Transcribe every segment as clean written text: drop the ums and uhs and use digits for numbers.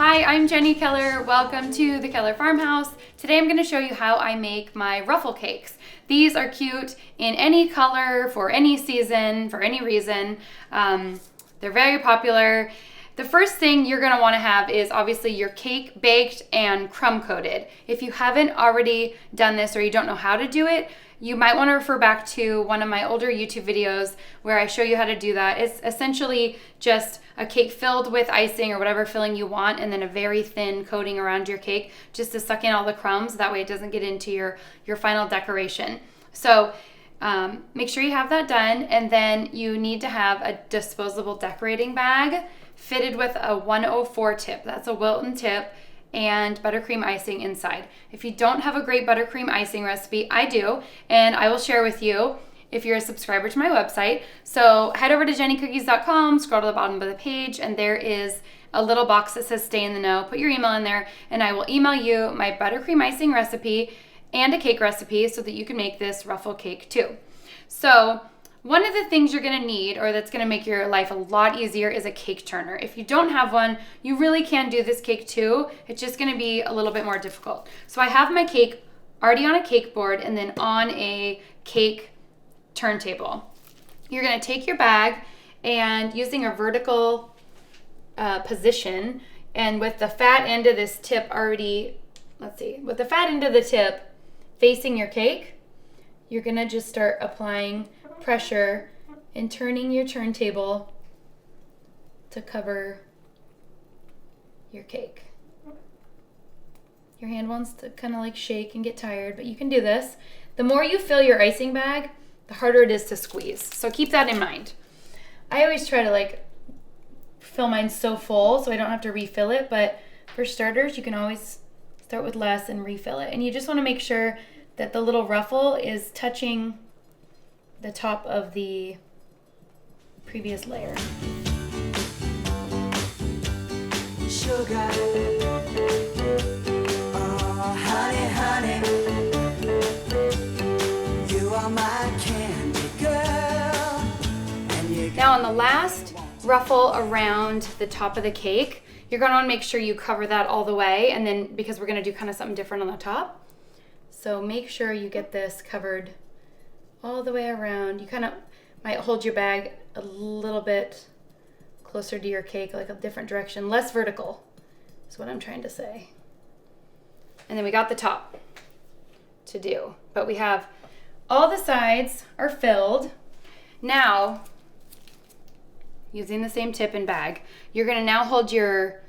Hi, I'm Jenny Keller. Welcome to the Keller Farmhouse. Today I'm going to show you how I make my Ruffle cakes. These are cute in any color, for any season, for any reason. They're very popular. The first thing you're going to want to have is obviously your cake baked and crumb coated. If you haven't already done this or you don't know how to do it, you might want to refer back to one of my older YouTube videos where I show you how to do that. It's essentially just a cake filled with icing or whatever filling you want, and then a very thin coating around your cake just to suck in all the crumbs. That way it doesn't get into your final decoration. So make sure you have that done, and then you need to have a disposable decorating bag fitted with a 104 tip. That's a Wilton tip, and buttercream icing inside. If you don't have a great buttercream icing recipe, I do, and I will share with you if you're a subscriber to my website. So head over to jennycookies.com, scroll to the bottom of the page, and there is a little box that says stay in the know. Put your email in there, and I will email you my buttercream icing recipe and a cake recipe so that you can make this Ruffle cake too. So one of the things you're gonna need, or that's gonna make your life a lot easier, is a cake turner. If you don't have one, you really can do this cake too. It's just gonna be a little bit more difficult. So I have my cake already on a cake board and then on a cake turntable. You're gonna take your bag and using a vertical position, and with the fat end of this tip already, with the fat end of the tip facing your cake, you're gonna just start applying pressure and turning your turntable to cover your cake. Your hand wants to kind of like shake and get tired, but you can do this. The more you fill your icing bag, the harder it is to squeeze. So keep that in mind. I always try to fill mine so full so I don't have to refill it, but for starters, you can always start with less and refill it. And you just want to make sure that the little ruffle is touching the top of the previous layer. Sugar, oh honey, honey, you are my candy girl. And now on the last ruffle around the top of the cake, you're gonna wanna make sure you cover that all the way, and then because we're gonna do kind of something different on the top, so make sure you get this covered all the way around. You kind of might hold your bag a little bit closer to your cake, like a different direction, less vertical is what I'm trying to say. And then we got the top to do, but we have all the sides are filled. Now, using the same tip and bag, you're gonna now hold your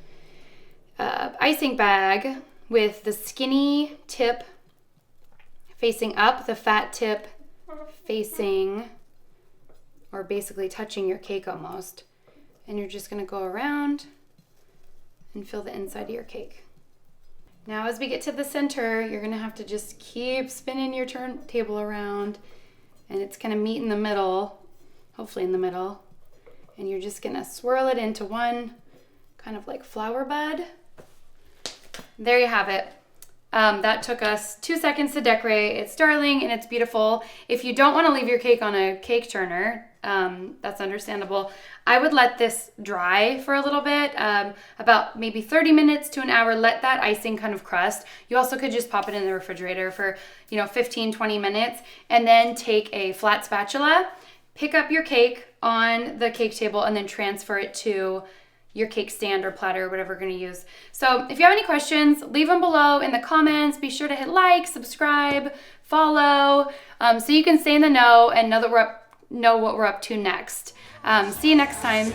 icing bag with the skinny tip facing up, the fat tip facing, or basically touching your cake almost. And you're just gonna go around and fill the inside of your cake. Now as we get to the center, you're gonna have to just keep spinning your turntable around, and it's gonna meet in the middle, hopefully in the middle. And you're just gonna swirl it into one kind of like flower bud. There you have it. That took us 2 seconds to decorate. It's darling and it's beautiful. If you don't want to leave your cake on a cake turner, that's understandable. I would let this dry for a little bit, about maybe 30 minutes to an hour. Let that icing kind of crust. You also could just pop it in the refrigerator for 15, 20 minutes, and then take a flat spatula, pick up your cake on the cake table, and then transfer it to your cake stand or platter, whatever you're gonna use. So if you have any questions, leave them below in the comments. Be sure to hit like, subscribe, follow, so you can stay in the know and know what we're up to next. See you next time.